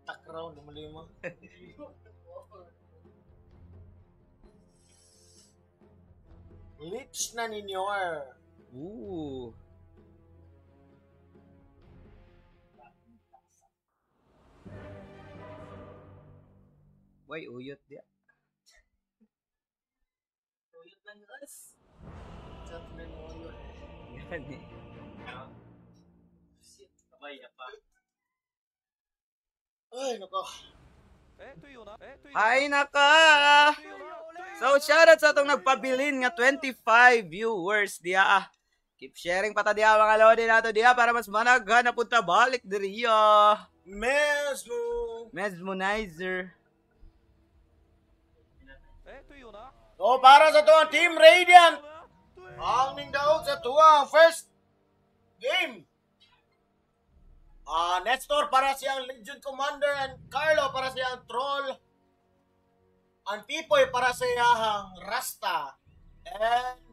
Takraw na malima. Lich na ninyo. Ooh. Why uyot dia? Uyot lang guys. Chat na uyot. Gani. Shit, kabay pa. Ay, nako. Ay, naka! So, shoutout sa itong nagpabilin nga 25 viewers diya. Keep sharing pata diya mga lodi nato diya para mas managhan na punta balik diriya. Mesmonizer. So, para sa tuwang Team Radiant, ang ningdaog sa tuwang first game. Nestor para siyang Legion Commander and Carlo para siyang Troll. Ang Pipoy para siyang Rasta. And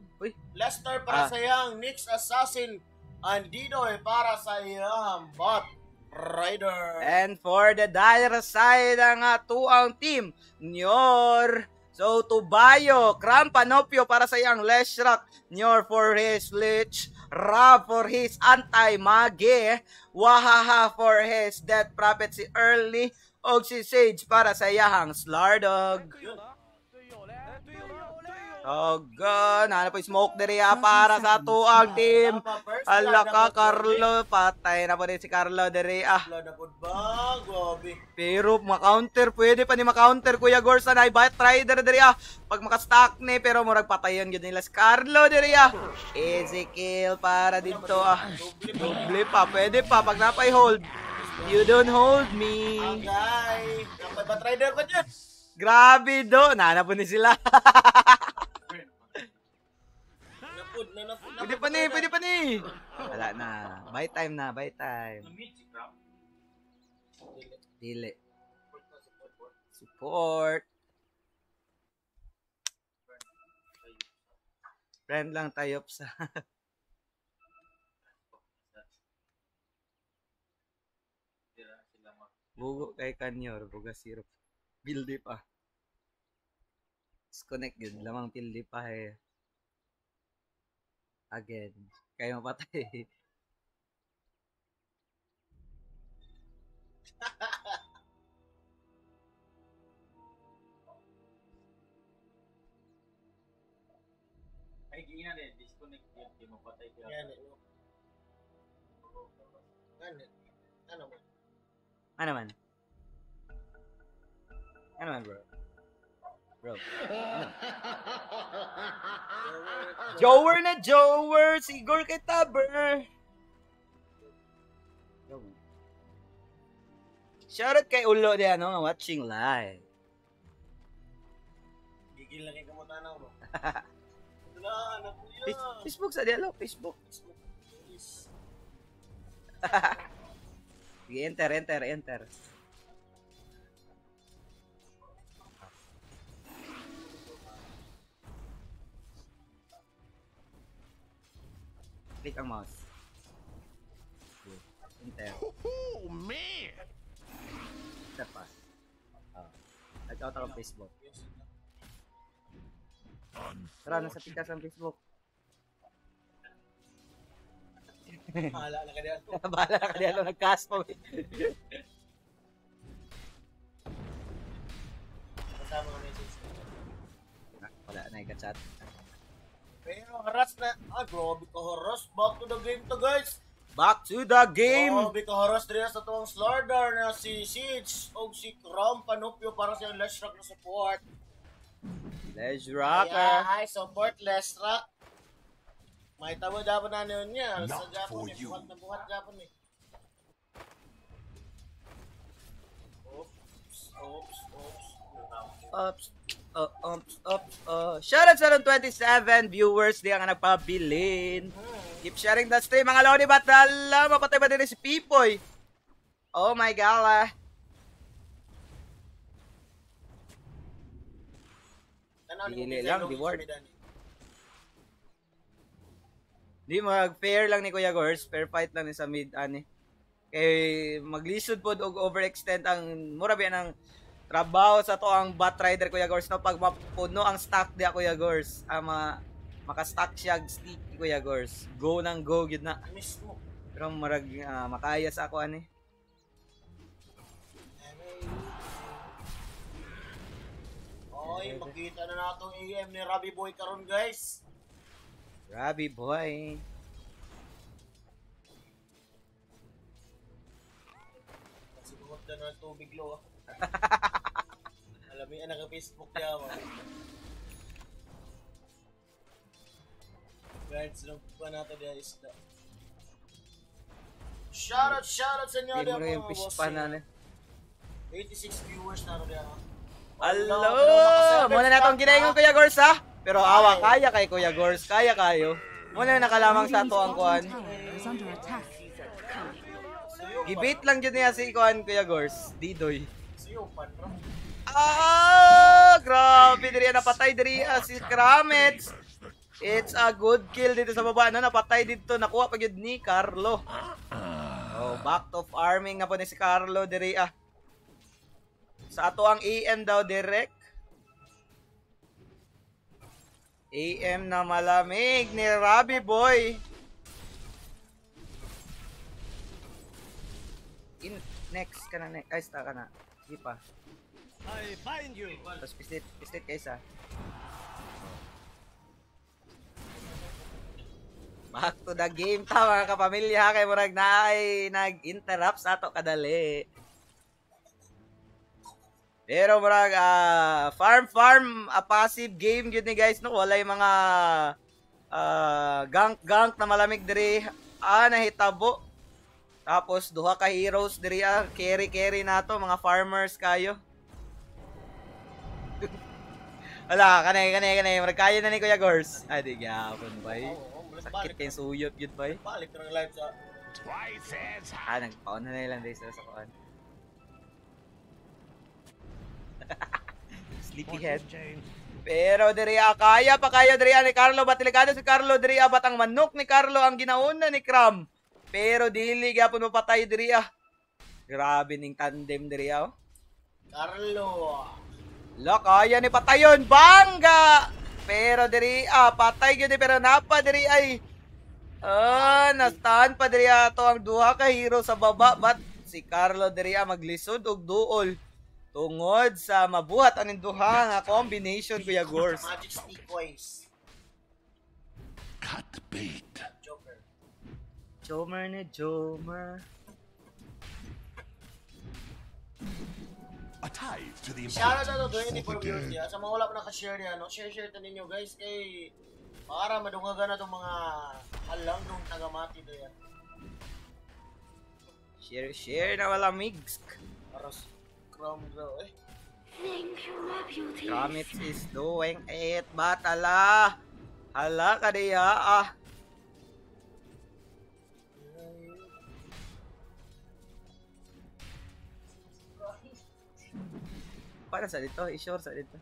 Lester para siyang Nyx Assassin. And Didoy para siyang Bot Rider. And for the dire side ang tuang team, Nyor. So, Tubayo, Cram Panopio para sa iyang Leshrak, Nyor for his Lich, Ra for his Anti-Mage, Wahaha for his Death Prophet si Early, og si Sage para sa iyang Slardog. Oh god, ano po smoke diri para sa tuang team. Ala ka Carlo, patay na po din si Carlo diri Pero maka-counter, pwede pa ni maka-counter Kuya Gorsa na Bat Rider diri pag maka-stack ni pero murag patayon gyud nila si Carlo diri Easy kill para dito Doble pa, pwede pa pag napay hold. You don't hold me. Okay, napay Bat Rider pa dyan. Grabe do, nana po ni sila. Pwede pa ni. Wala na. Buy time na, buy time. Dili. Support. Friend lang tayo sa. Bugo kay Kanyor, buga syrup. Bildi pa. Disconnect yun, lamang pildi pa Again, kayo mapatay. Ay, ganyan disconnect yun, di mapatay ka. Yan Ano man, bro? Jower! Sigor kay Taber! Shoutout kay Ulo di watching live. Gigil lang kayo kamutanaw mo. Facebook sa dialog, Facebook. Sige, enter. Click ang mouse. Enter. Oh, man! Step pa. Nag-out ako Facebook. Tara, nasa pikas ang Facebook. Bahala na ka diyan. Bahala na ka diyan. Nag-cast pa. Kasama ka message. Wala na i-chat. Pero haras na. Grabe ka haras. Back to the game to guys. Back to the game. Grabe ka haras din sa tuwang Slardar na si Siege o si Cram Panopio para sa Leshrak na support. Leshrak. Ay, support Leshrak. May tawag dapat na niya. Sa Japon eh. Buhat na buhat Japon eh. Shoutout sa 27 viewers di ang nagpabilin. Keep sharing the stream mga lodi batala. Mapatay ba din si Pipoy? Oh my god. Dili lang, di word. Di mag-fair lang ni Kuya Gors, fair fight lang ni sa mid ani. Kay maglisod pod og overextend ang mura biya ng trabaho sa to ang bot rider Kuya Gors no pag mapuno ang stock dia Kuya Gors maka-stack siya stick Kuya Gors. Go nang go gid na. Mismo. Pero marag makaya sa ako ani. Oy, makita na natong AM ni Robbie Boy karon guys. Robbie Boy. Sigurot na ng tubig lo. Alam mo yan, naka-Facebook niya mo. Guys, nung pa natin niya isda. Shoutout sa inyo. Hindi mo yung fish pa na. 86 viewers na rin yan. Hello! Muna na itong ginaingon Kuya Gors ha? Pero awa, kaya kay Kuya Gors. Kaya kayo. Muna na nakalamang sa ito ang kuhan. Gibit lang dyan niya si kuhan Kuya Gors. Didoy. Grabe diri napatay diri si Kramets. It's a good kill dito sa baba no, napatay dito, nakuha pa gyud ni Carlo. Oh, back to farming na po ni si Carlo diri Sa ato ang AM daw direct. AM na malamig ni Robbie Boy. Next ka na, next. Ay, start ka na. Di pa. I find you. Tapos pislit kaysa. Back to the game ta mga kapamilya kay murag na ay nag-interrupt sa ato kadali. Pero murag farm a passive game gyud ni guys no, walay mga gank na malamig diri nahitabo. Tapos duha ka heroes diri carry nato mga farmers kayo. Wala kanay murag kaya na ni Kuya Gors. Ay di gyapon bay. Sakit kayong suyot yun bay. Balik na ng live sa nagpaon na lang dahil sa kuan. Sleepyhead. Pero diri kaya pa kayo diri ni Carlo, batilikado si Carlo diri bat ang manok ni Carlo ang ginauna ni Cram. Pero dili gyapon mapatay diri Grabe ning tandem diri Carlo. Kaya ni patayon bangga. Pero diri patay gyud pero napa diri ay nastahan pa diri ato ang duha ka hero sa baba but si Carlo diri maglisod og duol tungod sa mabuhat aning duha nga combination Kuya Gors. Magic stick boys. Cut bait. Jomer ni Jomer. A tithe to the Shoutout na to importance 24 viewers niya. Sa mga wala pa nakashare yan, no? Share to ninyo guys kay para madungagan na itong mga halang nung tagamati do yan. Share na wala mix. Para sa Chrome daw eh. Kramits is doing it batala. Hala ka diya Para sa dito, i-sure sa dito.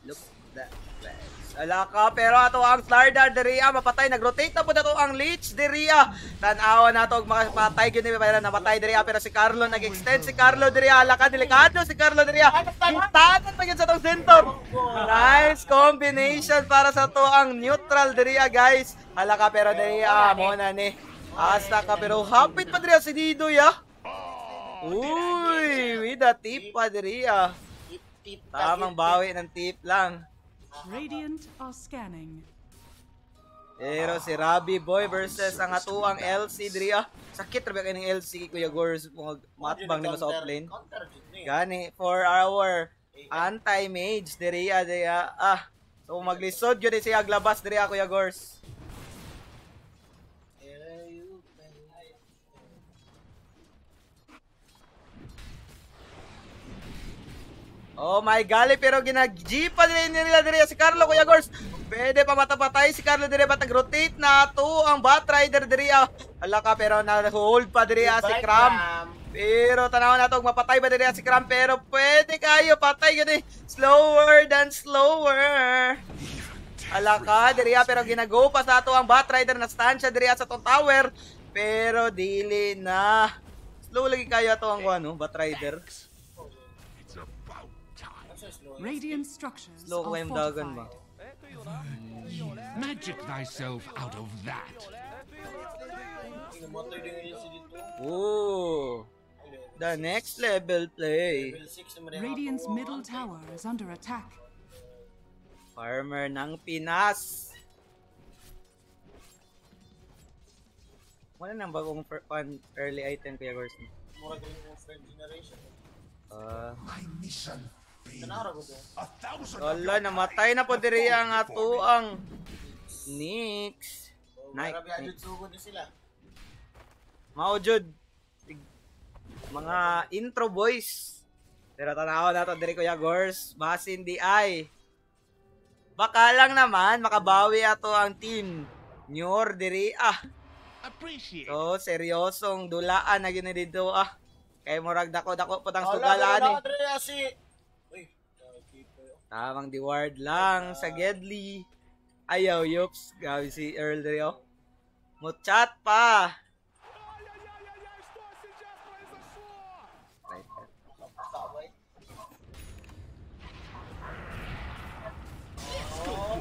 Look that place. Ala ka, pero ato ang Slardar diri mapatay, nag-rotate na po na to ang Leech diri Tan-awa na to og makapatay gyud ni para napatay diri pero si Carlo nag-extend si Carlo diri ala ka delikado si Carlo diri. Tanan pa gyud sa tong center. Nice combination para sa to ang neutral diri guys. Hala ka pero diri mo na ni. Hasta ka pero hapit pa diri si Didoy Uy, with a tip pa diri Tamang bawi ng tip lang. Radiant are scanning. Pero si Robbie Boy versus ang atuang LC diri Sakit ra ba kay ning LC Kuya Gors matbang nimo sa offlane. Gani for our anti-mage diri So maglisod gyud siya aglabas diri Kuya Gors. Oh my gali pero ginag-G pa nila diri si Carlo Kuya Gors. Pwede pa matapatay si Carlo diri ba tag-rotate na to ang bot rider diri. Hala ka pero na-hold pa diri si Cram. Pero tanaw na to mapatay ba diri si Cram pero pwede kayo patay gani slower than slower. Alaka diri pero ginago pa sa ato ang Batrider na stansya diri sa tong tower pero dili na. Slow lagi kayo ato ang ano Batrider. Radiant structures Slow are kayong dagan ba? fortified. Magic thyself out of that. Namatay din ngayon si dito. Ooh. The next level play. Level 6 naman yung Radiant's ako. middle tower is under attack. Farmer ng Pinas. Wala nang bagong early item kaya Gors. Mura ko yung friend generation. My mission Tanara ko doon. 1,000 Wala, namatay na po diri ang ato ang Nyx. Marami adjud sugod na sila. Mao jud mga intro boys. Pero tanaw na to diri Kuya Gors, basin di ay. Baka lang naman makabawi ato ang team. Nyor diri appreciate. So seryosong dulaan na gini dito Kay murag dako-dako putang Ala, sugalaan wala na si... Uy, nakikita yun. Tamang diwaard lang sa Gedli. Ayaw yups, gabi si Earl diri Muchat pa.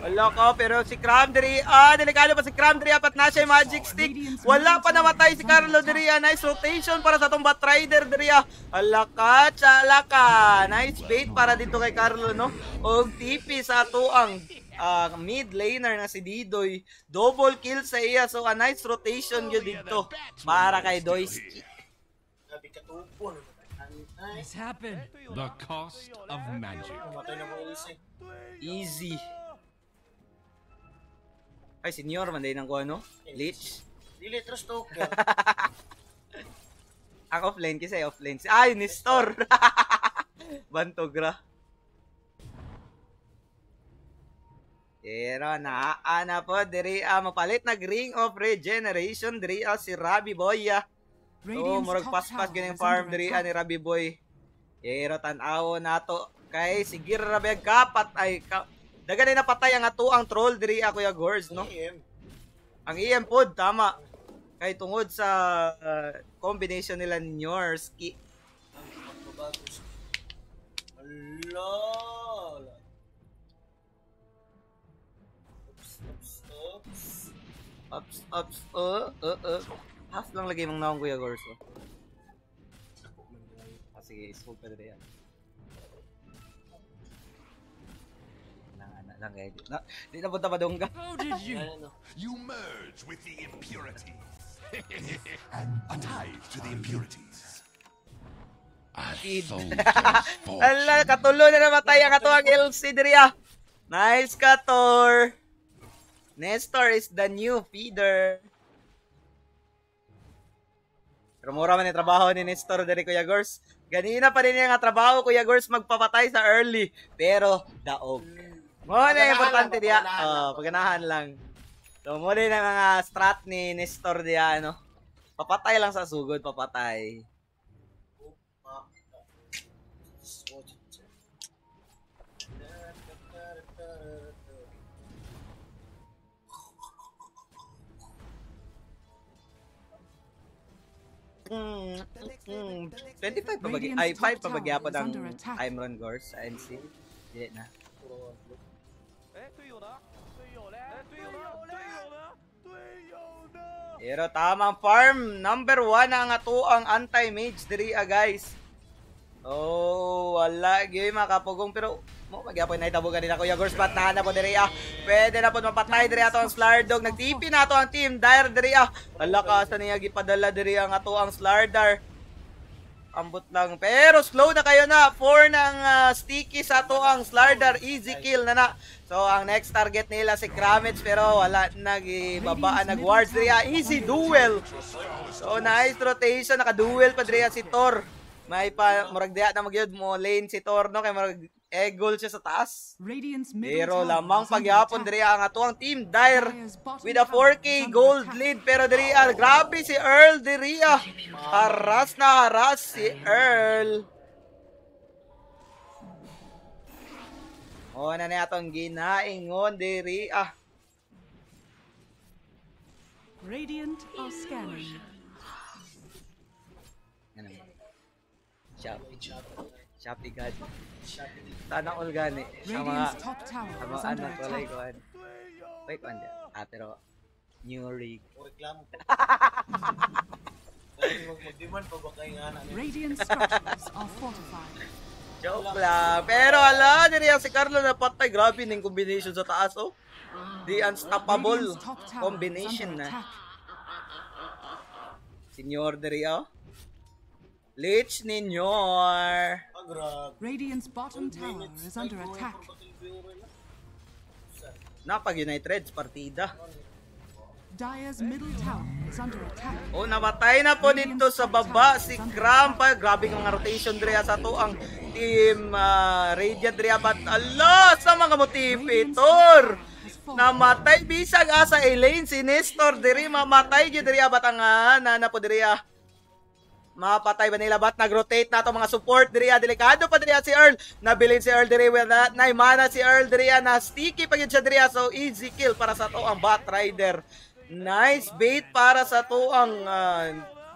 Wala ko, pero si Cram diri, delikado pa si Cram diri, apat na siya yung magic stick. Wala pa namatay si Carlo diri, nice rotation para sa itong Batrider diri. Ala ka, tsala ka. Nice bait para dito kay Carlo, no? Og TP sa ato ang mid laner na si Didoy. Double kill sa iya, so a nice rotation yun dito para kay Doisky. Sabi katupon. This happened. The cost of magic. Namatay na mo ilisi. Easy. Ay, senior, manday ng ko ano? Leech. Dili, trust token. Ang offline kasi offline. Ay, Nestor! Bantogra. Pero naana po, diri mapalit na Ring of Regeneration, diri si Rabi Boy. So, murag paspas ganyan farm diri ni Rabi Boy. Pero tanaw na to kay sige Rabi kapat ay dagan na patay ang ato ang troll diri Kuya Gors, no? Ang EM pod tama. Kay tungod sa combination nila ni Yorski. Ala. Ups. Half lang lagi mong naong Kuya Gors. Sige, isog pa diri yan. Lang kaya di na punta pa dongga. How did you merge with the impurities? A tithe to the impurities. A soldier's fortune. Ala, katulo na namatay ang ato ang LC diri. Nice Kator. Nestor is the new feeder. Pero mura man yung trabaho ni Nestor diri Kuya Gors. Ganina pa rin yung trabaho Kuya Gors magpapatay sa early. Pero daog. Muna yung importante diya. Paganahan lang. So muna yung mga strat ni Nestor diya, ano. Papatay lang sa sugod, papatay. Hmm. 25 pa bagi ay 5 pa bagyapon ang time run Gors sa NC. Dili na. Pero tamang farm number 1 ang ato ang anti-mage diri guys. Oh, wala gyud makapugong pero mo magyapon na itabo kanina Kuya Gors patahan na po diri Pwede na po mapatay diri ato ang Slardog. Nagtipi na ato ang team Dire diri Hala ka sa niya gipadala diri ang ato ang Slardar. Ambot lang pero slow na kayo na 4 ng sticky sa ato ang Slardar. Easy kill na. So ang next target nila si Kramets pero wala nagibabaan nag-wards diri easy duel. So nice rotation naka-duel pa diri si Thor. May pa murag diha na magyud mo lane si Thor no kay murag Egol siya sa taas. Radiant's middle Pero tower lamang is under pagyapon attack. diri ang atuang team Dire Dire's bottom with a tower 4K is under gold attack. lead. Pero diri grabe si Earl diri haras na haras si Earl. O na atong ginaingon diri Radiant are scanning. Ano mo? Shopee God. Sana all gani. Ang mga Radiant's top tower ang is mga under anak ko like attack. Wait, pero new rig. O reklamo po. Mag-demand pa ba kayo nga na? Radiant structures are fortified. Joke lang. Pero ala, diri si Carlo na patay. Grabe ning combination sa taas, oh. The unstoppable Radiant's top tower combination is under na. attack. Senior diri, Lich Ninyor. Grabe. Radiant's bottom tower is under attack. Napag-United partida. Dire's middle tower is under attack. Oh, namatay na po dito sa baba si Krampa. Grabe ng mga rotation diri sa to ang team Radiant diri but ala sa mga motivator. Namatay bisag asa Elaine si Nestor diri mamatay gyud diri batangan nana po diri mapatay ba nila bat nag-rotate na to mga support diri delikado pa diri si Earl nabilin si Earl diri with that na mana si Earl diri na sticky pa gyud siya diri so easy kill para sa to ang Bat Rider. Nice bait para sa to ang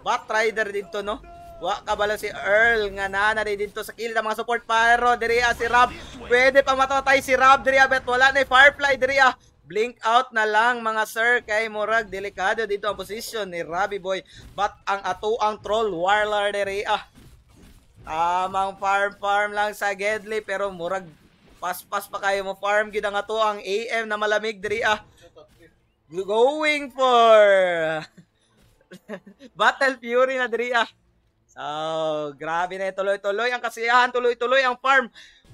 Bat Rider dito no. Wa kabalo si Earl nga nana dito sa kill ng mga support pero diri si Rob pwede pa matatay si Rob diri bet wala na Firefly diri blink out na lang mga sir kay murag delikado dito ang position ni Robbie Boy but ang ato ang troll warlord diri tamang farm lang sa Gedli pero murag pas-pas pa kayo mo farm gid ang ato ang AM na malamig diri going for Battle Fury na diri So, grabe na tuloy-tuloy ang kasiyahan, tuloy-tuloy ang farm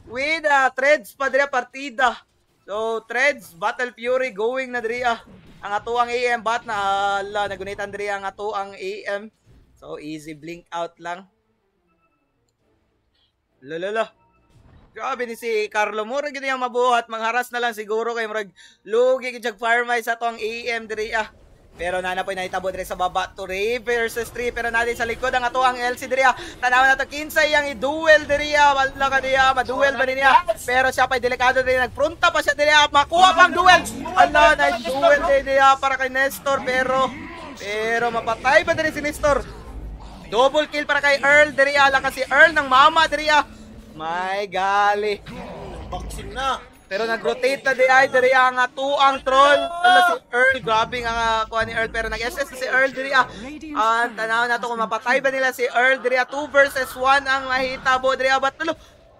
with threads pa diri partida. So, threads, Battle Fury going na diri ang ato ang AM bat na nagunitan diri ang ato ang AM. So, easy blink out lang. Lololo. Grabe ni si Carlo murag gid yang mabuhat, mangharas na lang siguro kay murag lugi gid jag farmize sa to ang AM diri Pero nana po nahitabo diri sa baba to Ray versus 3 pero natin sa likod ang ato ang LC diri tanaw na to kinsay yang i-duel diri wala ka diya maduel ba niya pero siya pa delikado diri nagprunta pa siya diri makuha pang duel ala na duel diri para kay Nestor pero mapatay pa diri si Nestor double kill para kay Earl diri ala kasi Earl ng mama diri my gali Vaccine na. pero nag-rotate na diri ang ato ang troll. Ala si Earl, grabe nga kuha ni Earl pero nag-SS si Earl diri tanaw na to kung mapatay ba nila si Earl diri 2 versus 1 ang mahitabo diri but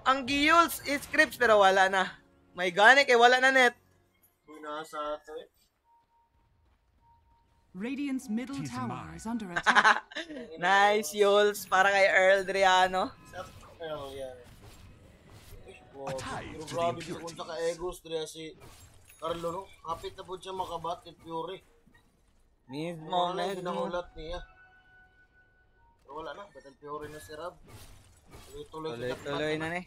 ang Giyuls is scripts pero wala na. May gani kay wala na net. Nasa to Radiant's middle tower is under attack. Nice Yules para kay Earl diri Oh, yeah. A tide to the Grabe di impurities. punta ka Egos diri si Carlo no. Kapit na po siya makabat Fury. Mismo Wala na ginahulat niya. Pero wala na, Battle Fury na si Rob. Tuloy na ni.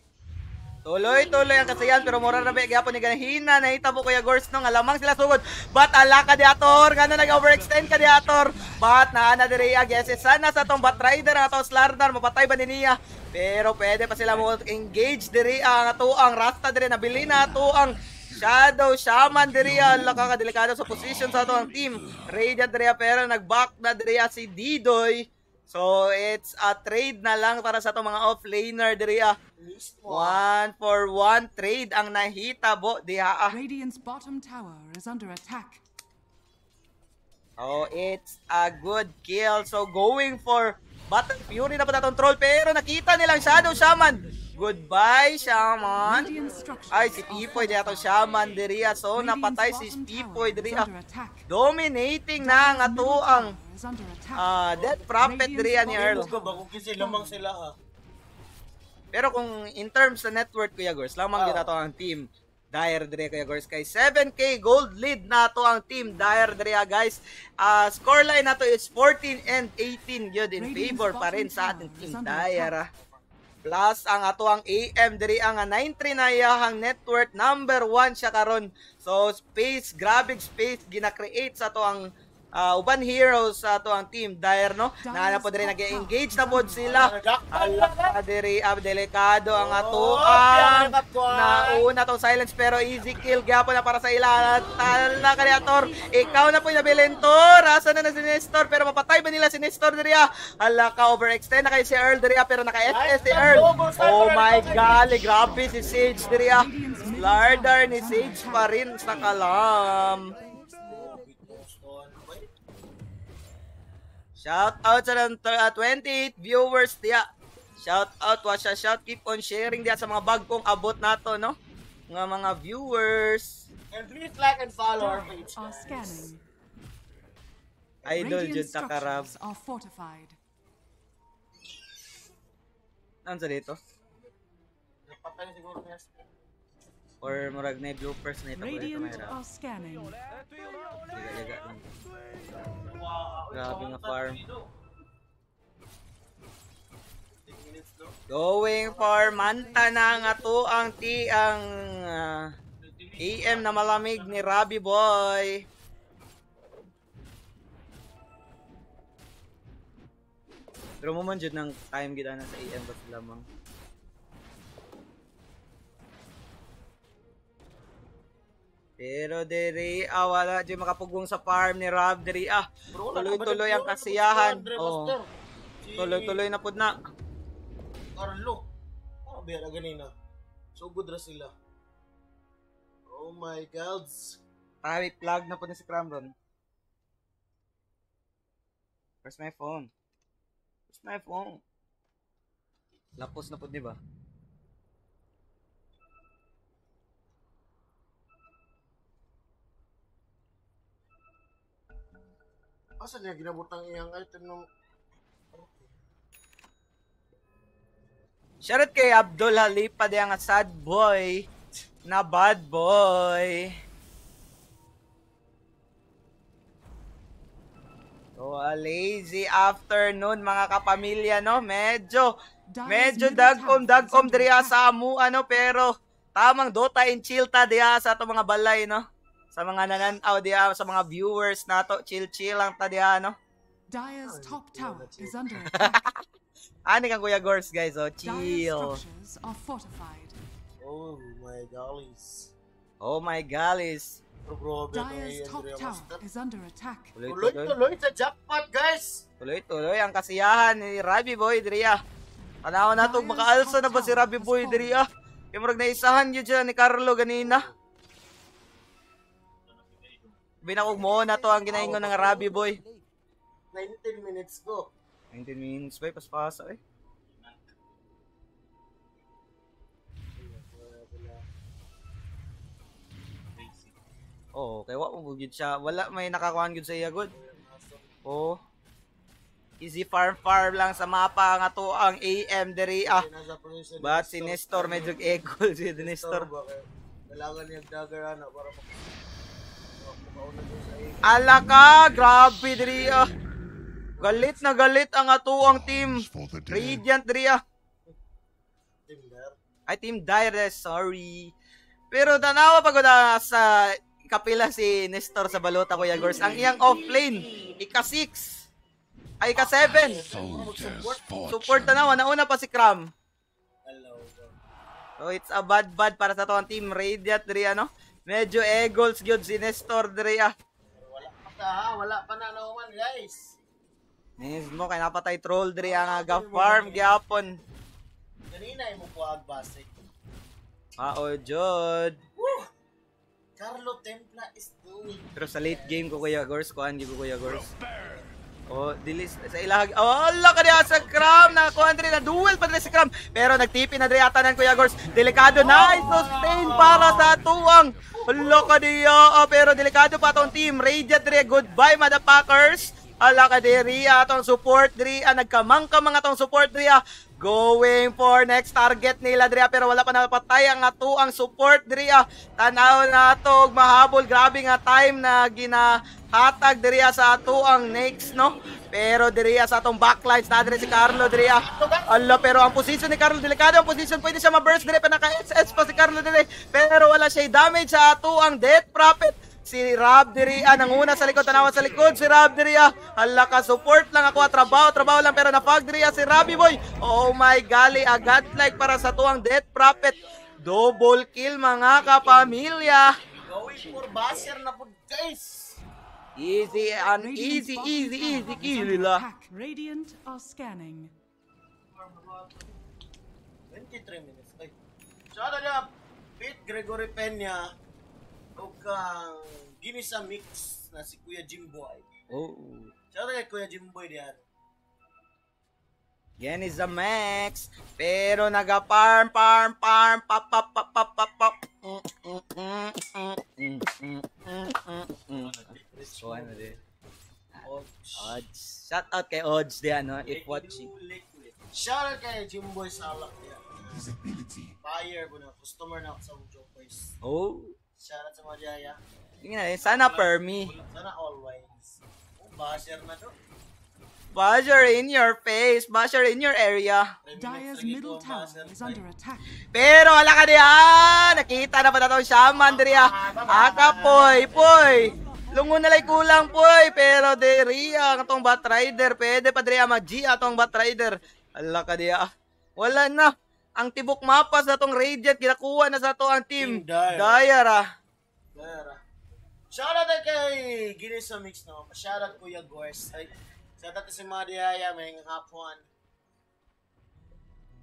Tuloy ang kasayan pero mura na ba gyapon ni ganahina nahitabo kuya Gors no nga lamang sila sugod. But ala ka diator ngano nag-overextend ka diator. But naana diri yes sana sa tong Bat Rider ang atong Slardar mapatay ba niya. Pero pwede pa sila mo engage diri ang ato ang Rasta diri nabili na ato ang Shadow Shaman diri laka ka delikado sa position sa ato ang team. Radiant diri pero nag-back na diri si Didoy. So it's a trade na lang para sa itong mga off-laner diri 1 for 1 trade ang nahitabo diha Radiant's bottom tower is under attack. Oh, it's a good kill. So going for Battle Fury na po natong troll pero nakita nilang Shadow Shaman. Goodbye Shaman. Radiant structures Ay si are Pipoy diha fortified. itong Shaman diri so Radiant's napatay si bottom Pipoy tower is diri under attack. dominating na ang ato ang Is under attack. Death Prophet diri ni Earl. Ko ba kung kasi lamang sila Pero kung in terms sa net worth Kuya Gors, lamang din ato ang team Dire dire Kuya Gors kay 7k gold lead na to ang team Dire dire guys. Scoreline nato is 14 and 18 yun in favor pa rin sa ating team Dire. Plus ang ato ang AM diri ang 93 na iyahang network number 1 siya karon. So space, grabe space gina-create sa ato ang uban heroes sa ato ang team Dire no. Na po diri nag-engage na pod sila. Ala diri delikado ang ato ang nauna tong silence pero easy kill gyapon na para sa ila. Tala kreator, ikaw na po nabilintor. Asa na si Nestor pero mapatay ba nila si Nestor diri? Ala ka overextend na kay si Earl diri pero naka-SS si Earl. Oh my god, grabe si Sage diri. Slardar ni Sage pa rin sa kalam. Shout out sa 28 viewers diya. Shout out wa siya, shout keep on sharing diya sa mga bagong abot nato no. Mga viewers. And please like and follow our page. Idol jud ta karab. Ano sa dito? Napatay siguro niya. Or murag na viewers na ito. Radiant are scanning. Jaga lang. Grabe nga farm. Going for Manta na nga to ang AM na malamig ni Robbie Boy. Pero mo man jud ng time gid na sa AM basta lamang. Pero diri wala di makapugong sa farm ni Rob diri tuloy-tuloy ang kasiyahan. Oh. Tuloy-tuloy na pud na. Carlo. Oh, bera ganina. So good ra sila. Oh my gods. Tawi plug na pud ni si Cramron. Where's my phone? Where's my phone? Lapos na pud di ba? Asa niya ginabutang iyang item ng Shoutout kay Abdul Halipa di ang sad boy na bad boy. So a lazy afternoon mga kapamilya no. Medyo dagkom diri sa amu pero tamang Dota and chill ta diha sa ato mga balay no. Sa mga nananaw diya, sa mga viewers nato, chill lang ta diya, no? Dire's top tower is under attack. Ani kang Kuya Gors, guys, oh, chill. Dire's structures are fortified. Oh my gollies. Oh my gollies. Dire's top tower is under attack. Tuloy sa jackpot, guys. Tuloy ang kasiyahan ni Robbie Boy diriya. Tanaw na to, makaalsa na ba si Robbie Boy diriya? Kaya marag naisahan yun dyan ni Carlo ganina. Binakog mo na to ang ginaingon ng Robbie Boy. 19 minutes go. 19 minutes ba? Paspasa eh. Oh, kaya wala mo gud siya. Wala may nakakuhan gud sa iya gud. Oh. Easy farm lang sa mapa nga to ang AM diri But si Nestor medyo egol si Nestor. Kailangan niya dagger ana para ala ka, grabe diri Galit na galit ang ato ang team. Radiant diri Ay team Dire, sorry. Pero tanawa pagod sa kapila si Nestor sa balota Kuya Gors. Ang iyang off-lane, ika-6. Ay ika-7. Support tanawa, nauna pa si Cram. So it's a bad para sa to ang team Radiant diri Medyo egols gyud si Nestor diri wala pa na naman guys. Mismo kay napatay troll diri ang farm gyapon. Ganina imo kuag base. Jod. Carlo Templa is doing. Pero sa late game ko Kuya Gors, kuan gyud ko Kuya Gors. Dilis sa ilag. Ala ka diha sa Cram na kuan diri na duel pa diri si Cram. Pero nagtipi na diri atanan Kuya Gors. Delikado na sustain para sa tuwang. Ala ka diha pero delikado pa tong team. Radiant diri, goodbye motherfuckers. Ala ka diri atong support diri nagkamangka mga tong support diri going for next target nila diri pero wala pa napatay ang ato ang support diri tanaw na to mahabol grabe nga time na ginahatag diri sa ato ang next no Pero diriya sa atong backlines na si Carlo diriya. Ala, pero ang position ni Carlo delikado ang position, pwede siya ma-burst dire pa naka-SS pa si Carlo dire. Pero wala siya damage sa ato ang Death Prophet. Si Rob diriya nanguna sa likod, tanawa sa likod si Rob diriya. Hala ka, support lang ako, trabaho lang pero na-fog diriya si Robbie Boy. Oh my golly, agad like para sa tuang Death Prophet. Double kill mga kapamilya. Going for Basher na po, guys. Easy kill nila. Radiant are scanning. 23 minutes. Ay. Shout out Pete Gregory Peña. O kang Ginisa Mix na si Kuya Jimboy. Oh. Shout out kay Kuya Jimboy diyan. Yan is the max. Pero naga-farm, pop. So, ano din? Odds. Shout out kay Odds diyan, no? If watching. Shout out kay Jimboy Salak diyan. Buyer ko na. Customer na ako sa Jokers. Oh. Shout out sa mga jaya. Tingnan natin. Sana per me. Sana always. Oh, Basher na to. Basher in your face. Basher in your area. Dire's middle tower is under attack. Pero wala ka diyan. Nakita na ba na itong shaman diya? Aka poy. Lungo na lay kulang poy. Pero diya itong Batrider. Pwede pa diya mag-G atong Batrider. Ala ka diya. Wala na. Ang tibok mapas na itong Radiant. Kinakuha na sa ito ang team. Dire. Shoutout kay Ginisa Mix no. Shoutout Kuya Gors. Ay, shoutout si mga diyaya may hapon.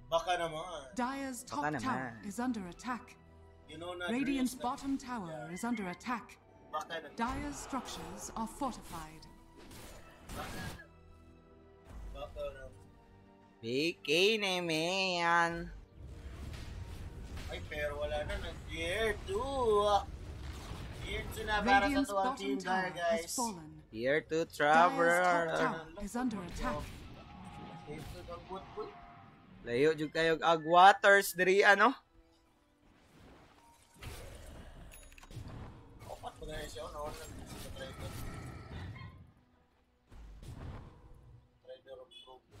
Baka naman. Dire's top tower is under attack. You know na Radiant's bottom tower is under attack. Baka naman. Dire's structures are fortified. Baka naman. BK na man. Ay, pero wala na. Tier 2. Tier 2 na para sa Radiant's tuwang bottom team tower there, guys. has fallen. Here to Dire's top travel. tower is under attack. Tier 2 ang good. Layo jud kayo ag waters diri ano? Opat pa ganyan siya. Naon lang sa trader. Trader of Probe.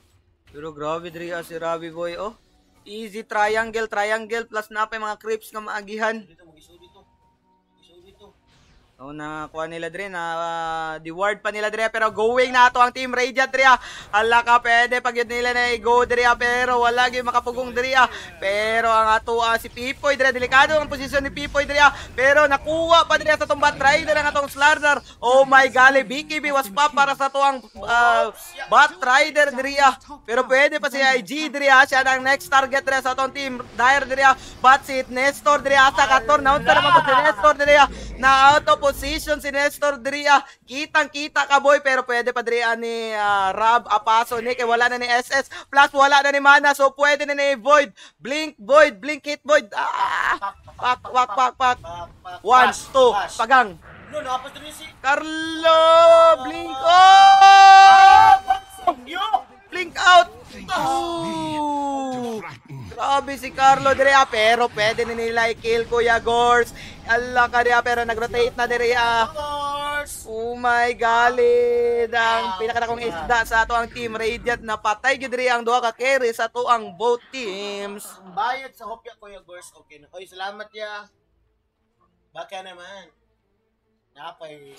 Pero grabe diri si Robbie Boy oh. Easy triangle plus na pa yung mga creeps nga maagihan. Dito, mag-iso dito. So na kuha nila dre na reward pa nila dre pero going na ato ang team Radiant dre. Hala ka pwede pag yun nila na i-go dre pero wala gyud makapugong dre. Pero ang ato si Pipoy dre delikado ang posisyon ni Pipoy dre pero nakuha pa dre sa tong Batrider ang atong Slardar. Oh my golly, BKB was pa para sa tuang Batrider dre pero pwede pa si IG dre siya ang next target dre sa atong team Dire dre but si Nestor dre sa kator na unta naman po si Nestor dre na out of position si Nestor Dria. Kitang-kita ka boy pero pwede pa Dria ni Rob Apaso ni kay wala na ni SS plus wala na ni Mana so pwede na ni Void. Blink hit Void. Pak. 1 2 pagang. No, napas din si Carlo blink blink out. Grabe si Carlo Drea pero pwede na nila i-kill Kuya Gors. Allah ka Drea pero nag-rotate na Drea. Oh my golly. Ang pinakadakong isda sa ato ang team Radiant na patay gid Drea ang duha ka carry sa ato ang both teams. Ang bayad sa hopya Kuya Gors okay na. Oy, salamat ya. Baka naman. Napay.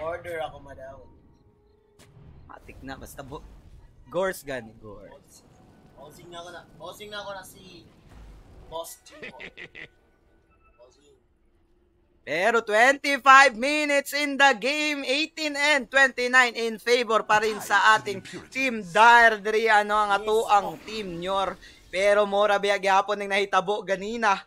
Order ako madaw. Matik na basta Gors gani Gors. Bossing na ako na si Boss Timo. Pero 25 minutes in the game, 18 and 29 in favor pa rin sa ating team Dire diri ano ang ato ang team Nyor. Pero mora biya gyapon ning nahitabo ganina.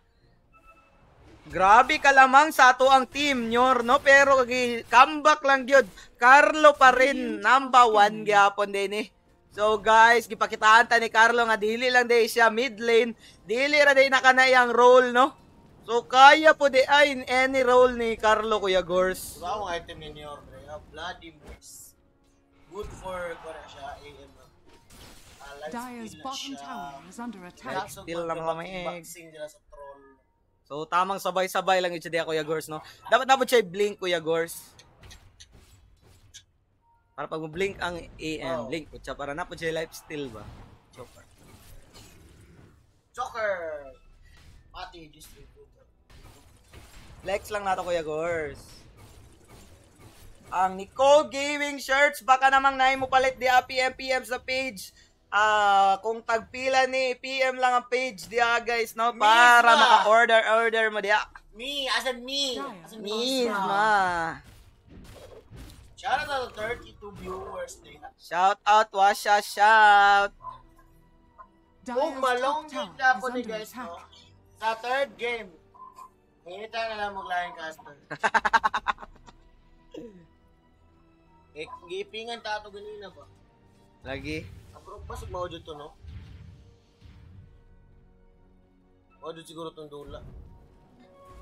Grabe ka lamang sa ato ang team Nyor no pero comeback lang gyud. Carlo pa rin number 1 gyapon din eh. So guys, gipakitaan ta ni Carlo nga dili lang day siya mid lane, dili ra day nakanayang role no. So kaya po di ay any role ni Carlo Kuya Gors. Diba ang item ni Nyor, Bloody Mix. Good for siya AM. Dire's bottom tower is under attack. Still lang lamig. Boxing nila sa troll. So tamang sabay-sabay lang yun siya Kuya Gors no. Dapat siya blink Kuya Gors. Para pag mo-blink ang AM, Oh. blink. Kutsa, para na po siya lifesteal ba? Joker. Joker! Pati distributor. Flex lang nato, Kuya Gors. Ang Nicole Gaming shirts, baka namang nahin mo palit di PM sa page. Kung tagpila ni PM lang ang page diya, guys, no? Para Misma. maka-order mo diya. Me, as in me. As in Misma. Shout out to 32 viewers nila. Shout out, Washa, shout. Kung Dire's top malong tower game na is po ni under guys, attack. no? Sa third game, hinita na lang mag-line caster. Gipingan tato ganina ba? Lagi. Apro pasok mao dito, no? O dito siguro tong dula.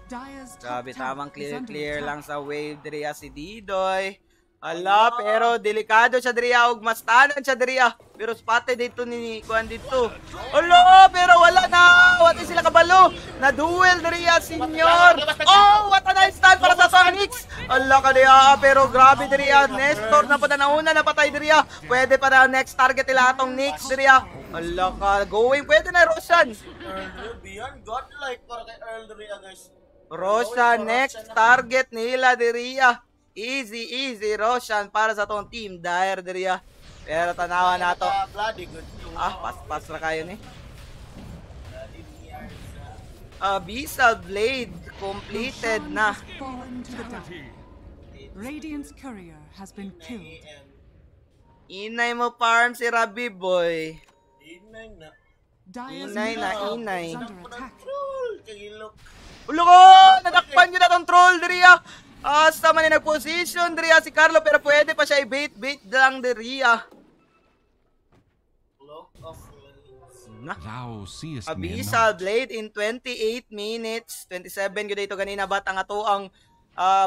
Dire's top Grabe, tower tamang is under clear attack. lang sa wave diriya si Didoy. Ala, pero delikado siya diriya ug mas tanan siya diriya. Pero spotted dito ni Kuan dito. Ala, pero wala na. Wala sila kabalo. Na duel diriya, senyor. Oh, what a nice stand para sa Sonics. Ala ka diya, pero grabe diriya. Nestor na pa nauna na patay diriya. Pwede pa na next target nila atong Nix diriya. Ala ka, going. Pwede na Roshan. Earl beyond godlike para kay Earl Ria, guys. Roshan, next target nila diriya. Easy, Roshan para sa tong team. Dire diriya. Pero tanawa na to. Bloody good. Pas ra kayo ni. Abyssal Blade completed Roshan na. has fallen to the dark. Radiant's courier has been killed. Inay mo farm si Rabi Boy. Inay na. Dire's Inay na, middle tower inay. is under attack. Kagilok. Ulo ko! Nadakpan nyo na tong troll diriya. Sa man nag-position diriya si Carlo pero pwede pa siya i-bait lang diriya. Lock of lanes. Na. Thou seest me Abyssal not. Blade in 28 minutes. 27 yun dito ganina bat ang ato ang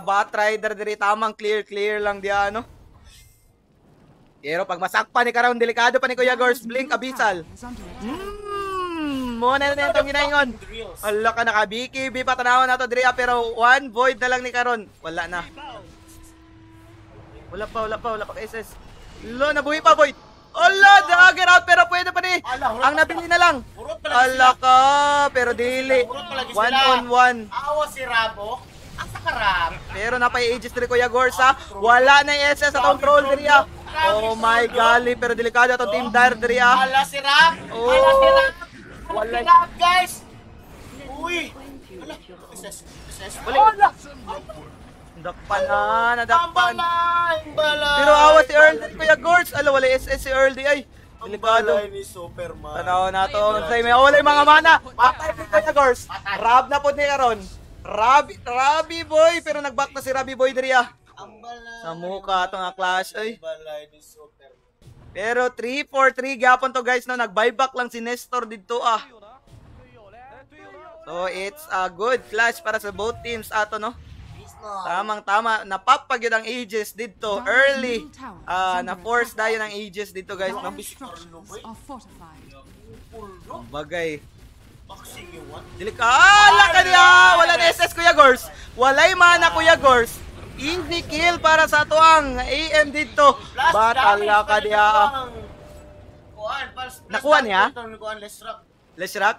Bat Rider diri tamang clear lang diya ano. Pero pag masakpan ni Karon delikado pa ni Kuya Gors blink Abyssal. Is under attack. Muna na itong ginaingon. Ala ka nakabiki bi patanawan nato diri pero one void na lang ni Karon. Wala na. Wala pa kay SS. Lo nabuhi pa void. Ala dagger out pero pwede pa ni. Ang nabili na lang. Ala ka pero dili. One on one. Awa si Rabo. Asa ka Rab? Pero napay ages diri Kuya Gorsa. Wala na yung SS sa tong troll diri. Oh my golly pero delikado atong team Dire diri. Ala si Rab. Oh. Ala si Rab. Wala. Ala si Rab, guys. Uy. Ala. SS. Wala. Nadakpan. Bala. Pero awa si Earl diri Kuya Gors. Ala wala SS si Earl di ay. Delikado. Balay ni Superman. Tanaw na to. Say may wala yung mga mana. Patay ni Kuya Gors. Rab na po ni Karon. Rabi boy pero nagback na si Rabi boy diri. Ang balay. Sa mukha atong clash ay. Balay ni Superman. Pero 3-4-3 gapon to guys no. Nag-buyback lang si Nestor dito So it's a good clash para sa both teams ato no. Tamang-tama, napapagyod ang Aegis dito early. Na-force dayon ang Aegis dito guys no. Dire's structures are fortified. Bagay. Boxing you want? Delikala ka niya! Wala na SS Kuya Gors. Walay mana Kuya Gors. Easy kill para sa to ang AM dito. Batala ka niya. Nakuha niya? Leshrak?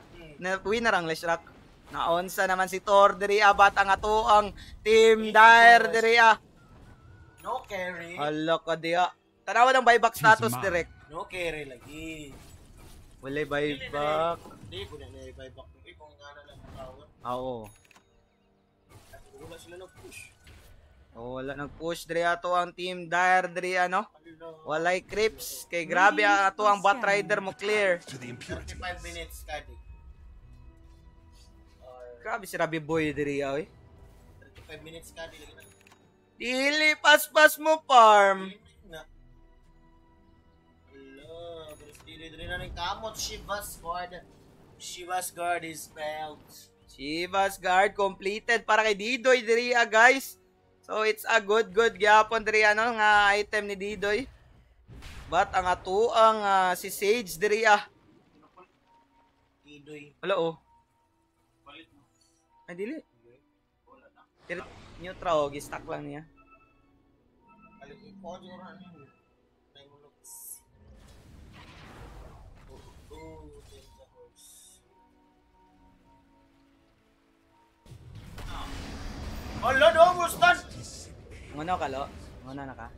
Win na rang Leshrak. Naonsa naman si Thor diri abat ang ato ang team Dire diri. No carry. Hala ka diya. Tanawa ng buyback status direct. No carry lagi. Walay buyback. Hindi ko na buyback mo. Kung nga na lang tawag. Oo. At wala sila nag-push. Wala nag-push diri ato ang team Dire diri ano. Walay creeps kay grabe ato ang Bat Rider mo clear. To the impurities. 35 minutes study. Grabe si Rabi Boy diri oy. 35 minutes study lagi na. Dili paspas mo farm. Na. Hello, pero dili na ning kamot Shiva's guard is spelled. Shiva's guard completed para kay Didoy diri guys. So it's a good gyapon diri ano nga item ni Didoy. But ang ato ang si Sage diri Didoy. Hello. Ay dili. Neutral og stack lang niya. Alipin ko aja orang ini. Naik mulus. Change the horse. Ala, double stun! Ngono ka, lo? Ngono na ka?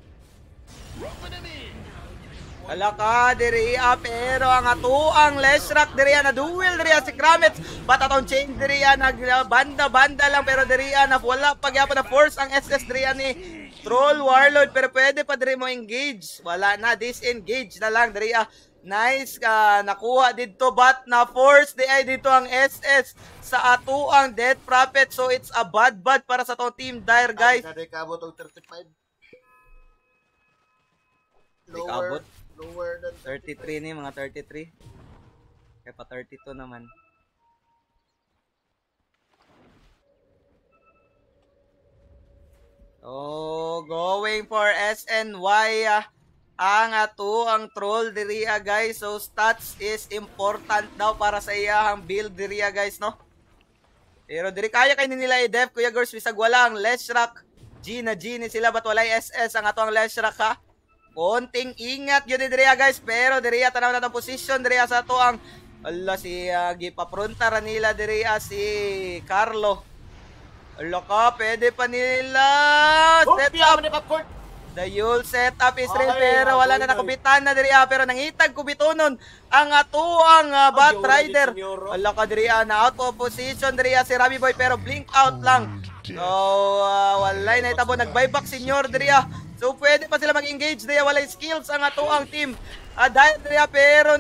Wala ka, diriya, pero ang atuang Leshrac diriya na duel diriya si Kramets. Ba't atong chain diriya, nagbanda-banda lang, pero diriya na wala pagyapa na force ang SS diriya ni Troll Warlord, pero pwede pa diri mo engage. Wala na, disengage na lang diriya. Nice, nakuha dito, but na force di ay dito ang SS sa atuang Death Prophet. So it's a bad para sa tong Team Dire, guys. Kada kabot og 35. Kabot. Lower than 33 ni, mga 33. Kaya pa 32 naman. Oh, going for SNY ang ato ang troll diriya, guys. So stats is important daw para sa iyang build diriya, guys, no? Pero diri kaya kay nila i-def, Kuya Gors, bisag wala ang Leshrac. G ni sila, but walay SS ang ato ang Leshrac, ha? Konting ingat yun diriya, guys, pero diriya tanaw na position diriya sa ato ang si gipapronta ra nila diriya si Carlo. Ala ka, pwede pa nila set up ni popcorn. the Yule setup is real, pero wala na nakubitan na diriya, pero nangitag kubitonon ang ato ang Bat Rider. Ala ka diriya, na out of position diriya si Rabi Boy, pero blink out lang. So walay na itabo, nag-buyback senyor diriya. So pwede pa sila mag-engage diriya, walay skills ang ato ang team. Dahil diriya, pero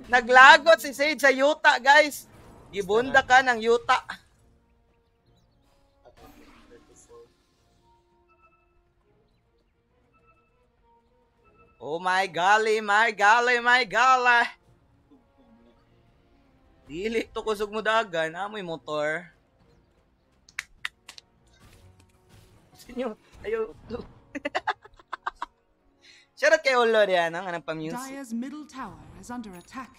naglagot si Sage sa Yuta, guys. Gibunda ka ng Yuta. Oh my golly, my golly. Dili to kusog mo dagan, amoy motor. Sinyo, ayo to. Shoutout kay Olo diyan, ang pang-music. Dire's middle tower is under attack.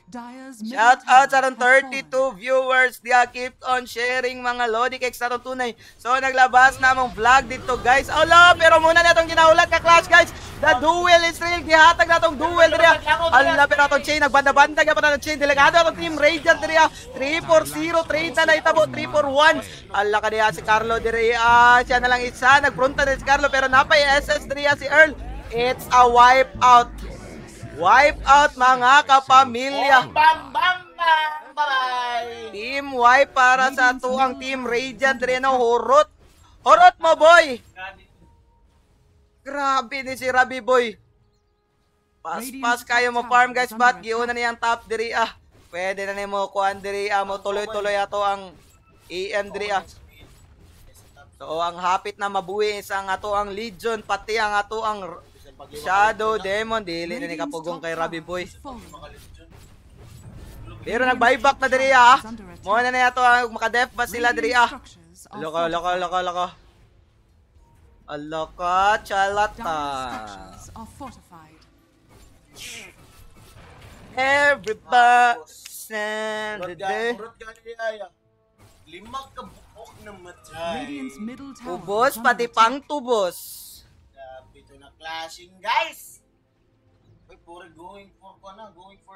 Shout out sa 32 viewers. Dia keep on sharing mga Lodi Cakes sa tunay. So naglabas na mong vlog dito, guys. Ala, pero muna na itong ginaulat ka, Clash, guys. The duel is real. Gihatag na itong duel diriya. Ala, pero itong chain, nagbanda-banda ka pa na itong chain. Delegado itong Team Radiant diriya. 3-4-0, 30 na itabo, 3-4-1. Ala ka diya si Carlo diriya. Siya na lang isa. Nagprunta din si Carlo, pero napay SS diriya si Earl. It's a wipeout. Wipeout, mga kapamilya. Bam, bam, bam, bye. Team wipe para sa tuang Team Radiant Reno. Hurot. Hurot mo, boy. Grabe ni si Rabi Boy. Pas kayo mo farm, guys, but giuna niyang top diri ah. Pwede na nimo kuan diri ah, mo tuloy-tuloy ato ang EM diri ah. So ang hapit na mabuhi ang ato ang Legion, pati ang ato ang Shadow Demon. Dili na ni kapugong kay Rabi Boy. Pero nag-buyback na diri ah. Mo na na ato ang makadef ba sila diri ah. Loko. Alaka, chalata. Everybody send the day. Limag ka buok na matay. Ubos, pati pang tubos. Ito na clashing, guys. Uy, puro going for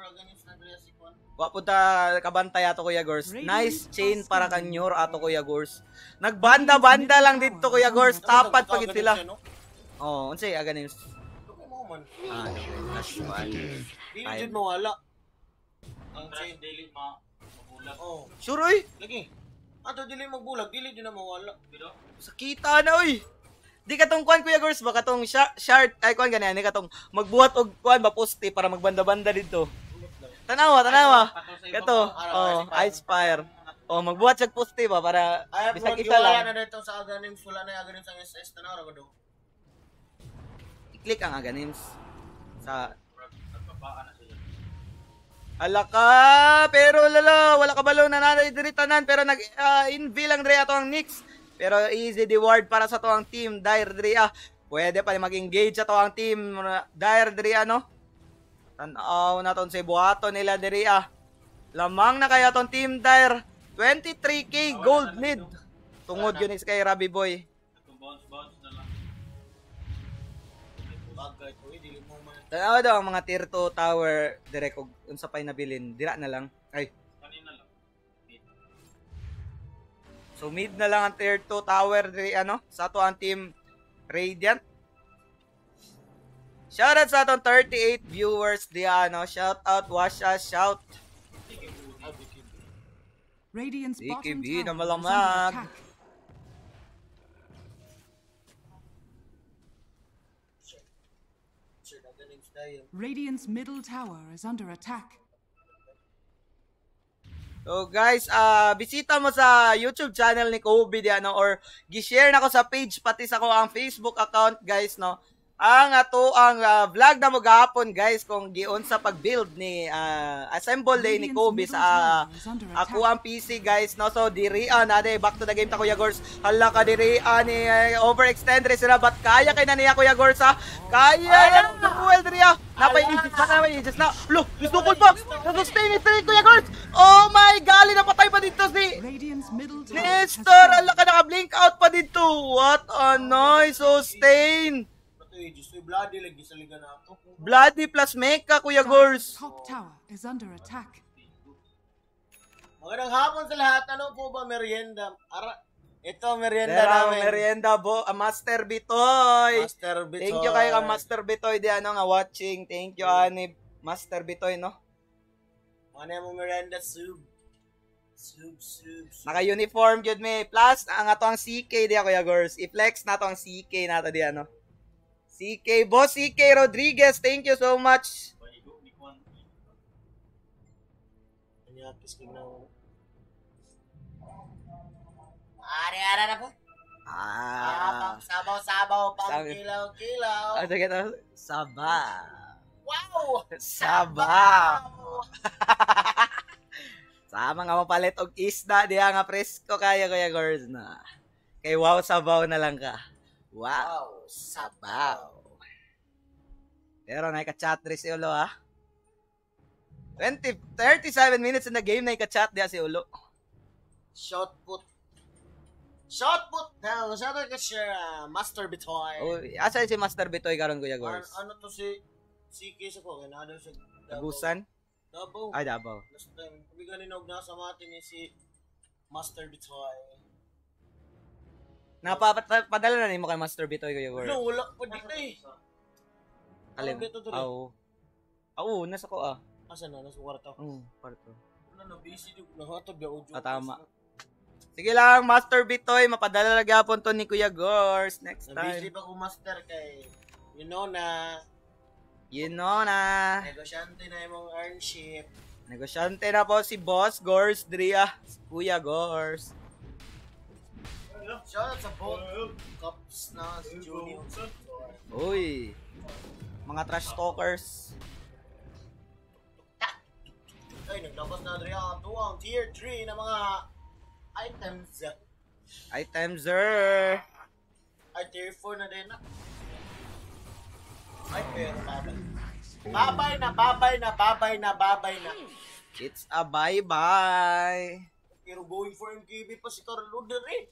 against na dressing one. Wapunta kabantay ato, Kuya Gors. Nice chain para kanyor ato, Kuya Gors. Nagbanda-banda lang dito, Kuya Gors. Tapat pagit sila. Oh, unsay aganim. Dili jud mawala. Ang chain daily mabulag. Oh, Sure, oy. lagi. Ato dili magbulag, dili jud na mawala. Sakita na, oy. Di katong kuan, Kuya Gors, ba katong shard, ay kuan ganyan, katong magbuhat og kuan ba poste para magbanda-banda dito. Tanawa. Kato, Ice Fire. Oh, magbuhat siya poste ba para bisag isa lang. Wala na dito sa Aganims, wala na Aganims ang SS, tanawa ra ko. I-click ang Aganims sa alaka, pero wala ka balo na nanay diri tanan, pero nag-invi lang diri ato ang Knicks. Pero easy reward para sa to ang Team Dire diri ah. Pwede pa mag-engage sa to ang Team Dire diri no. Tanaw na ton si buhaton nila diri ah. Lamang na kaya ton Team Dire. 23k gold lead. Tungod yun is kay Rabi Boy. Bagay to, dili mo man. Tanawa daw ang mga tier 2 tower direct og unsa pay nabilin. Dira na lang. Ay. Kanina lang. So mid na lang ang tier 2 tower diri ano sa ato ang team Radiant. Shoutout sa atong 38 viewers diya ano. Shout out Washa, shout. Radiant's bottom BKB na tower is malamag. under attack. Radiant's middle tower is under attack. So guys, bisita mo sa YouTube channel ni Kobe di ano or gi-share na ko sa page pati sa ko ang Facebook account guys no. Ang vlog na mo gahapon guys kung giun sa pag-build ni assemble day ni Kobe sa ako ang PC guys no. So diri ade back to the game ta Kuya Gors. Hala ka diri ni overextend rin sila but kaya kay na niya Kuya Gors ha. Kaya yan well diri Napay-Aegis na. Lo, gusto ko box. Sustain ni Kuya Gors. Oh my gali napatay pa dito si Radiant's middle tower Nestor. Hala ka naka-blink out pa dito. What a noise. Sustain. Bloody lagi sa liga na ako. Bloody plus Mecha, Kuya Gors. top tower is under attack. Magandang hapon sa lahat. Ano po ba merienda? Ito merienda namin. Merienda Master Bitoy. Master Bitoy. Thank you kayo ka Master Bitoy di ano nga watching. Thank you ani Master Bitoy no. Ano yung merienda soup? Soup. Naka-uniform gyud me. Plus ang ato ang CK di Kuya Gors. I-flex na to ang CK nato di ano. CK, Boss CK Rodriguez, thank you so much. Ari-ara na po. Pang sabaw-sabaw, pang kilaw-kilaw. Ano kita? Sabaw. Wow! Sabaw. Sama nga mapalit og isda diha nga presko kaya Kuya Gors na. Kay wow sabaw na lang ka. Wow, sabaw. Pero naika-chat rin si Ulo ha. 37 minutes in the game naika-chat diya si Ulo. Shot put daw. Shout out ka siya, Master Bitoy. Oh, asa si Master Bitoy karon Kuya Gors? Ano to si CK sa ko? Ano siya? Tagusan? Davao. Ay, Davao. Last time, kami ganin og nasa mati ni si Master Bitoy. Napapadala na ni mo kay Master Bitoy Kuya Gors. No, wala pa dito eh. Alim. Oo, nasa ko ah. Asa na? Nasa kwarto. Kwarto. Ano, busy dito. Nahatag na audio. Tama. Sige lang, Master Bitoy, mapadala lang yapon to ni Kuya Gors next Busy time. pa ko Master kay you know na. Negosyante na yung earnship. Negosyante na po si Boss Gors Dria, Kuya Gors. Shout out sa both cups na si Junior. Uy, mga trash talkers. Ay, naglabas na rin ito ang tier 3 na mga items. Itemzer. Ay, tier 4 na din na. Ay, pero babay na. It's a bye-bye. Pero going for MKB pa si Carlo rin.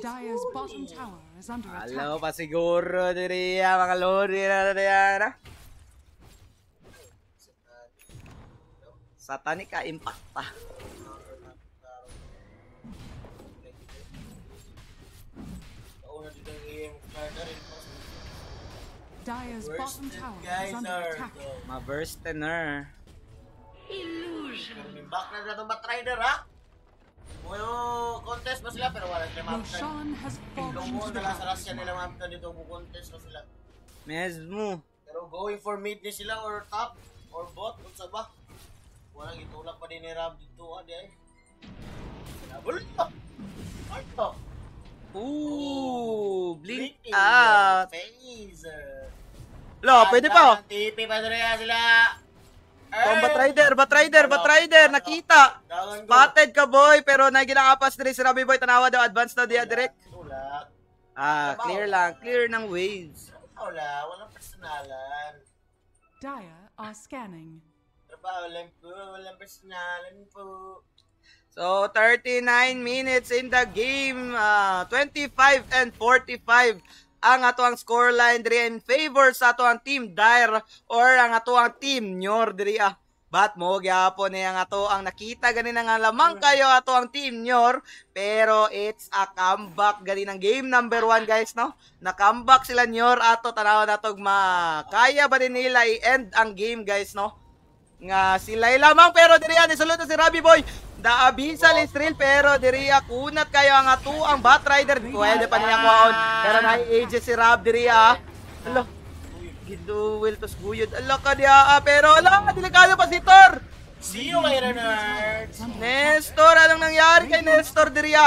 Dire's bottom tower is under attack. Hello pa siguro diriya, mga lodi na diriya. Satanica Impacta. Dire's bottom tower is under attack. Ma-burstener. Back na na itong Batrider ha? Well, contest ba sila pero wala sila mapkan. Roshan has fallen Ilong to the na lang sa ground. rasya nila mapkan dito contest ba sila. Mesmo. Pero going for mid ni sila or top or bot kung sa ba. Wala gitulak pa din ni Rab dito adi ay. Double up. Arto. Ooh, blink out. Phaser. Lo, pwede pa. TP pa rin sila. Batrider, nakita. Spotted ka boy, pero nagginakapas din si Rabi Boy, tanawa daw, advance na diya direct. Tulak. Clear lang, clear ng waves. Walang personalan. Dire are scanning. Trabaho lang po, walang personalan po. So, 39 minutes in the game, 25 and 45. ang ato ang scoreline diri in favor sa ato ang team Dire or ang ato ang team Nyor diri But mo gyapon ang ato ang nakita ganina nga lamang kayo ato ang team Nyor, pero it's a comeback gani ng game number 1 guys no. Na-comeback sila Nyor ato tanaw natog kaya ba din nila i-end ang game guys no. Nga sila lamang pero diri ni sulod na si Robbie Boy. Da Abyssal is real pero diri kunat kayo ang ato ang Batrider. Pwede pa niya kuhaon pero na-age si Rob diri Hello. Giduwil tos guyod. Ala ka diya pero ala delikado pa si Thor. See you later, nerds. Nestor, anong nangyari kay Nestor diri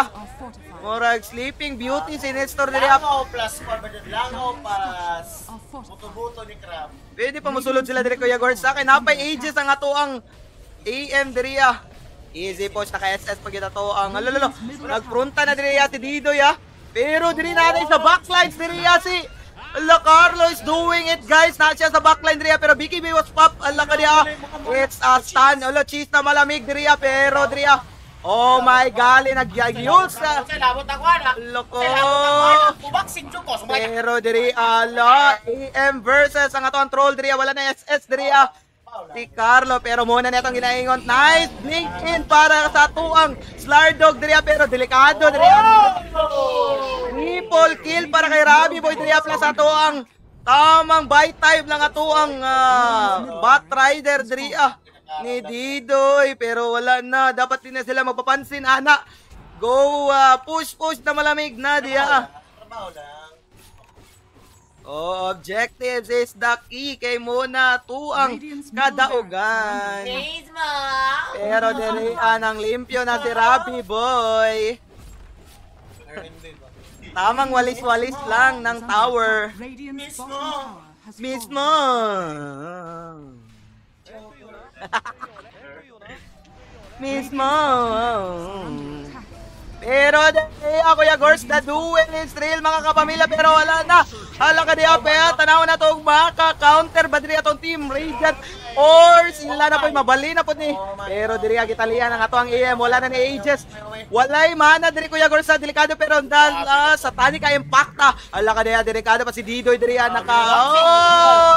Murag Sleeping Beauty si Nestor diri Langaw plus langaw pas buto-buto ni Crab. Pwede pa musulod sila diri Kuya Gord sa akin. Napay ages ang ato ang AM diri Easy push naka SS pag ito ang alalo. Nagprunta na diri si Didoy Pero diri natin sa backlines diri si Ala, Carlo is doing it, guys. Na siya sa backline diriya, pero BKB was pop. Ala ka diya. It's a stun. Ala, cheese na malamig diriya, pero diriya. Oh my God, nagyayos sa. Ala ko. Pero diri, ala, AM versus ang atong troll diriya. Wala na SS diriya. Si Carlo, pero muna na itong ginaingon. Nice blink in para sa tuang Slardog diriya, pero delikado diriya. Triple kill para kay Robbie Boy diriya plus ato ang tamang buy type lang ato ang Batrider diriya ni Didoy, pero wala na. Dapat din na sila mapapansin, ana. Go, push na malamig na diya. Oh, objectives is the key kay muna tuang kadaugan. Pero diri anang limpyo na si Robbie Boy. Tamang walis-walis lang ng tower. Mismo. Mismo. Pero ako ya Gors na duel is real mga kapamilya pero wala na. Hala ka diya pa tanaw na tong maka-counter ba diri atong team Radiant or sila na po'y mabali na po ni. Pero diri gitalian ang ato ang AM wala na ni Aegis. Walay mana diri Kuya Gors sa delikado pero dal sa tani ka impacta. Hala ka diya delikado pa si Didoy diri naka.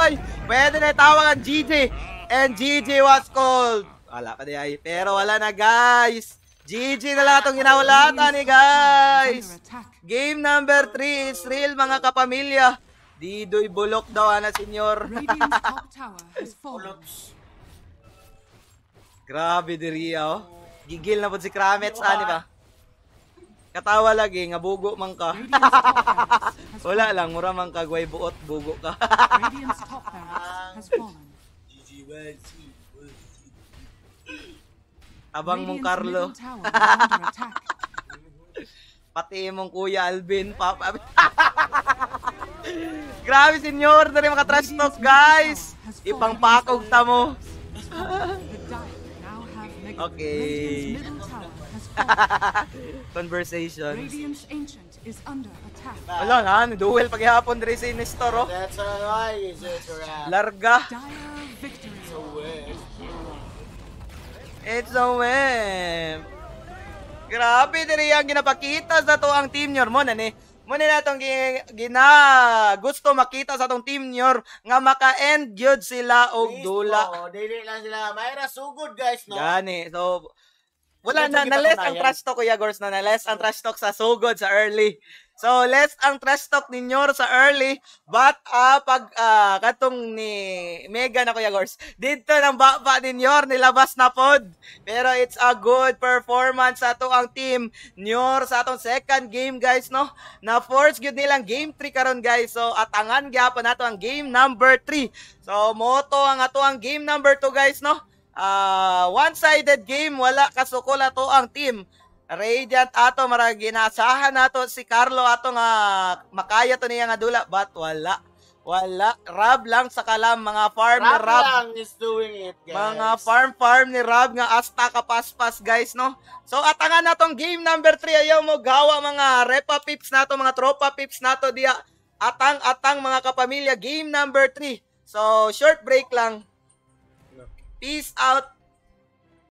Oy! Pwede na tawag ang GG and GG was called. Hala ka diya pero wala na guys. GG na lang itong ginawalatan ni guys. Game number 3 is real mga kapamilya. Didoy bulok daw na senyor. Grabe diri Gigil na po si Kramets ani ba? Katawa lagi nga bugo man ka. Wala lang mura man ka guay buot bugo ka. Abang mong Carlo. Pati mong Kuya Alvin. Grabe senyor. Dari mga trash talk guys. Ipang pakog ta mo. Okay. Conversations. Wala na. Duel paghihapon dari si Nestor. That's why is it Larga. It's a win. Grabe diri ang ginapakita sa to ang team Nyor mo na ni. Muna na itong gusto makita sa itong team Nyor nga maka-end yun sila og dula. Dili lang sila. Mayra sugod guys no. Gani. So wala na less ang trash talk Kuya Gors na less ang trash talk sa sugod sa early. So, less ang trash talk ninyo sa early, but pag katong ni Mega na Kuya Gors, dito ng baba ninyo nilabas na pod. Pero it's a good performance sa ato ang team Nyor sa atong second game guys no. Na force gyud nilang game 3 karon guys. So, atangan gyapon nato ang game number 3. So, moto ang ato ang game number 2 guys no. One-sided game, wala kasukol ato ang team Radiant ato marag ginasahan nato si Carlo ato nga makaya to niya nga dula but wala Rob lang sa kalam mga farm ni Rob lang is doing it guys. Mga farm ni Rob nga asta kapaspas guys no. So atangan natong game number 3 ayaw mo gawa mga repa pips nato mga tropa pips nato diya atang mga kapamilya game number 3. So short break lang. Peace out.